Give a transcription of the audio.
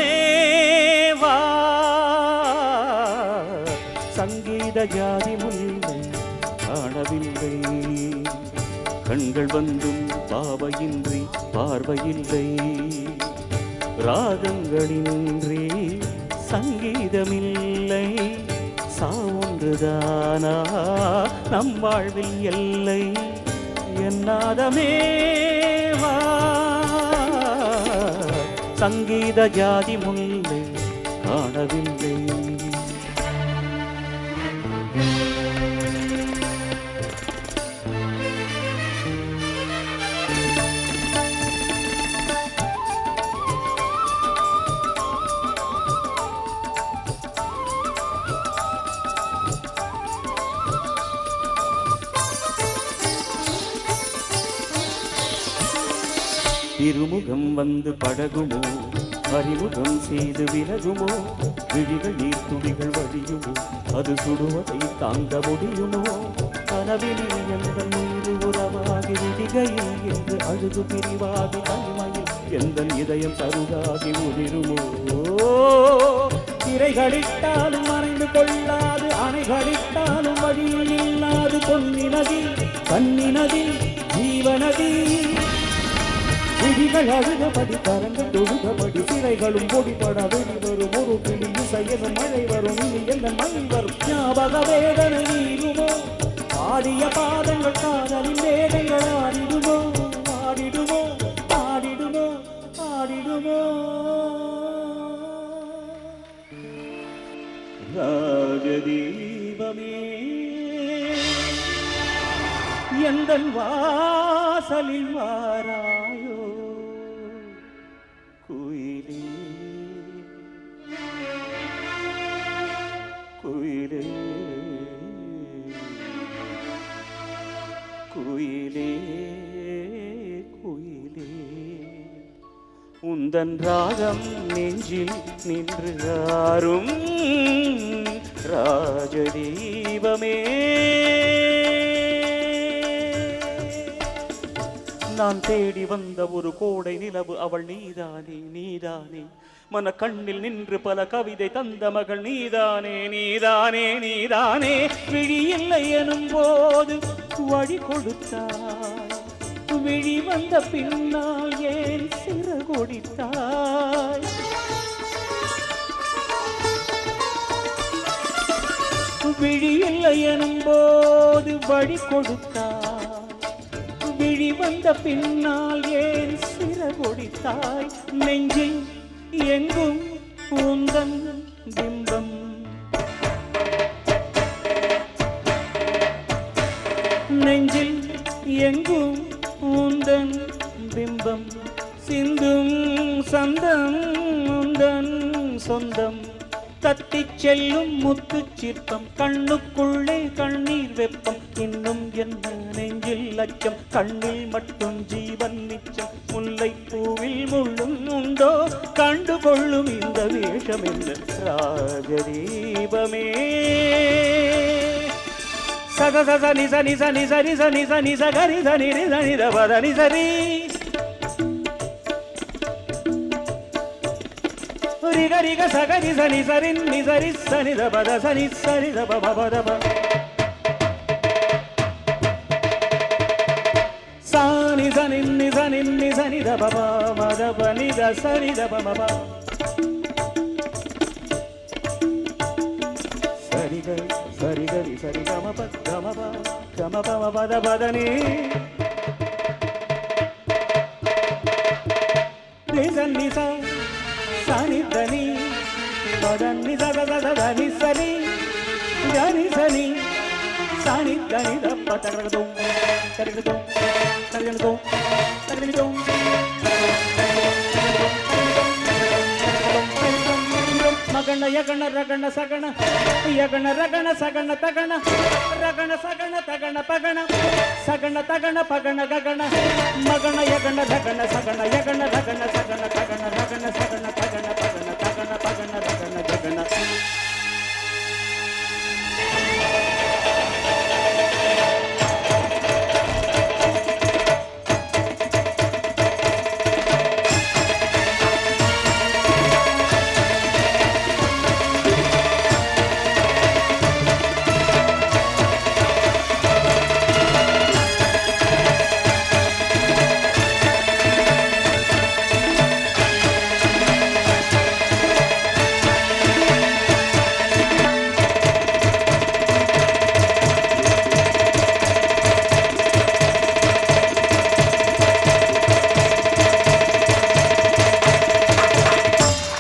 என்னாதமேவா சங்கீத ஜாதி முல்லை காணவில்லை கண்கள் வந்தும் பாவையின்றி பார்வையில்லை ராகங்களின்றி சங்கீதமில்லை சாவொன்றுதானா நம் வாழ்வில் எல்லை என்னாதமேவா சங்கீத ஜாதி முல்லை காணவில்லை இருமுகம் வந்து படகுமோ அறிமுகம் செய்து விலகுமோ விழிகள் நீர் துளிகள் வழியுமோ அது சுடுவதை தாங்க முடியுமோ கனவிலே எந்த நீரு உறவாகி விதிகையில் என்று அழுது பிரிவாகி தனிமையில் எந்த இதயம் சருகாகி உதிருமோ திரைகளிட்டாலும் மறைந்து கொள்ளாது அணைகளிட்டாலும் வழியில் இல்லாது பொன்னினதி கண்ணினதி ஜீவனதி விழிகள் அழுதபடி கரங்கள் தொழுதபடி சிறைகளும் பொடிபட வெளிவரும் ஒரு பிடி இசையனும் மழை வரும் இனி எந்த மழை வரும் ஞாபக வேதனை நீருமோ ஆடிய பாதங்கள் காதலின் வேதங்கள் ஆடிடுமோ ஆடிடுமோ ஆடிடுமோ ஆடிடுமோ ராஜதீபமே எந்தன் வாசலில் வாராயோ குயிலே குயிலே குயிலே குயிலே உந்தன் ராகம் நெஞ்சில் நின்று ஆறும் ராஜதீபமே நான் தேடி வந்த ஒரு கோடை நிலவு அவள் நீதானே நீதானே மன கண்ணில் நின்று பல கவிதை தந்த மகள் நீதானே நீதானே நீதானே விழி இல்லை எனும் போது வழி கொடுத்தாய் விழி வந்த பின்னால் ஏன் சிறகொடித்தாய் விழி இல்லை எனும் போது வழி கொடுத்தாய் விழி வந்த பின்னால் ஏன் சிறகொடித்தாய் நெஞ்சில் எங்கும் உந்தன் பிம்பம் நெஞ்சில் எங்கும் உந்தன் பிம்பம் சிந்தும் சந்தம் உந்தன் சொந்தம் தத்திச் செல்லும் முத்து சிற்பம் கண்ணுக்குள்ளே கண்ணீர் வெப்பம் இன்னும் என்ன நெஞ்சில் அச்சம் கண்ணில் மட்டும் ஜீவன் நிச்சம் முல்லை பூவில் முள்ளும் உண்டோ கண்டுகொள்ளும் இந்த வேஷம் என்ற ராஜதீபமே சத சத நிச நிச நிச நிச நிச நிச கரி சனி நிச நித பத நிசரி ரிக ரிக சகரி சனி சரின் நிசரி சனி த பத சனி சரி த பப பத ப சானி சனி நிசனி நிசனி த பப மத பனி த சனி த பப சரி கரி சரி கரி சரி கம ப கம ப கம பம பத பதனி நிசன் நிச சனி தனி దని సద సద దని సని దని సని సని దని దప్ప తగడదో తగడదో తగడదో తగడదో మగణ యగణ రగణ సగణ యగణ రగణ సగణ తగణ రగణ సగణ తగణ పగణ సగణ తగణ పగణ గగణ మగణ యగణ రగణ సగణ యగణ రగణ సగణ తగణ రగణ సగణ తగణ పగణ తగణ పగణ రగణ గగణ